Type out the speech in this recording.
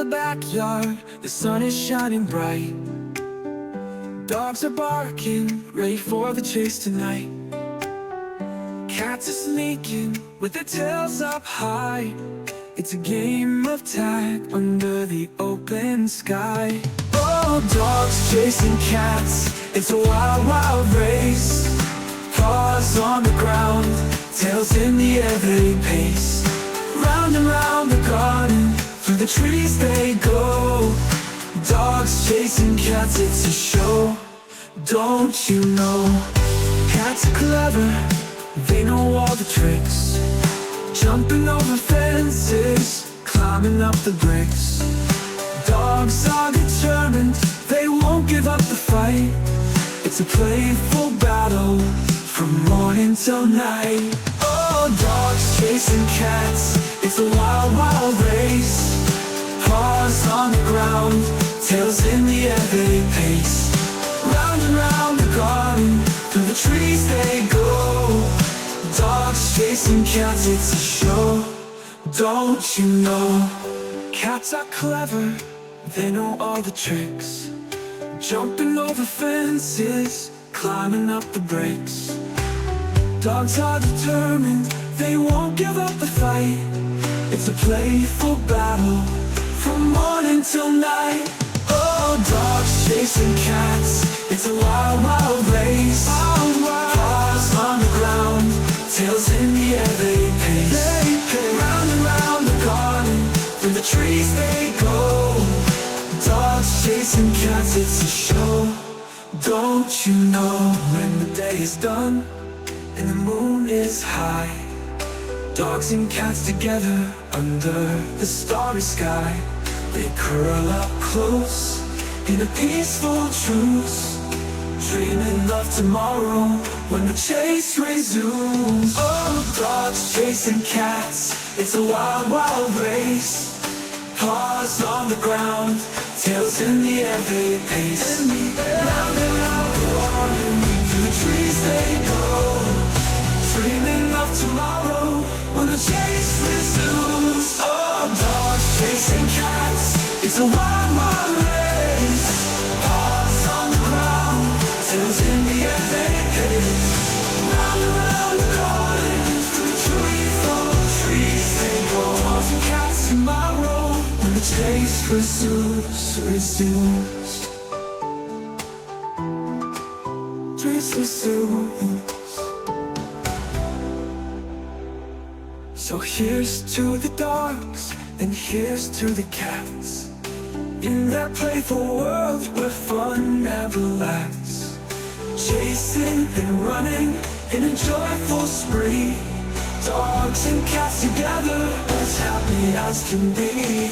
backyard, the sun is shining bright. Dogs are barking, ready for the chase tonight. Cats are sneaking with their tails up high. It's a game of tag under the open sky. Oh, dogs chasing cats, it's a wild, wild race. Paws on the ground, tails in the air they pace. Round and round the garden, through the trees they go. Dogs chasing cats, it's a show. Don't you know? Cats are clever, they know all the tricks. Jumping over fences, climbing up the bricks. Dogs are determined, they won't give up the fight. It's a playful battle, from morning till night. Oh, dogs chasing cats, it's a wild, wild race. Paws on the ground, tails in the air they pace. Round and round the garden, through the trees they go. Dogs chasing cats, it's a show. Don't you know? Cats are clever, they know all the tricks. Jumping over fences, climbing up the bricks. Dogs are determined, they won't give up the fight. It's a playful battle, from morning till night. Oh, dogs chasing cats, it's a wild, wild race. Paws on the ground, tails in the air they pace. Round and round the garden, through the trees they go. Dogs chasing cats, it's a show. Don't you know? When the day is done and the moon is high, dogs and cats together under the starry sky. They curl up close in a peaceful truce, dreaming of tomorrow when the chase resumes. Oh, dogs chasing cats, it's a wild, wild race. Paws on the ground, tails in the air they pace. Round and round the garden, through the trees they go. Dreaming of tomorrow when the chase resumes. Oh, dogs chasing cats, it's a wild, wild race. Paws on the ground, tails in the air they pace. Round and round the garden, through the trees they go. Dogs and cats tomorrow when the chase resumes. Chase resumes. So here's to the dogs, and here's to the cats. In that playful world where fun never lacks. Chasing and running in a joyful spree. Dogs and cats together, as happy as can be.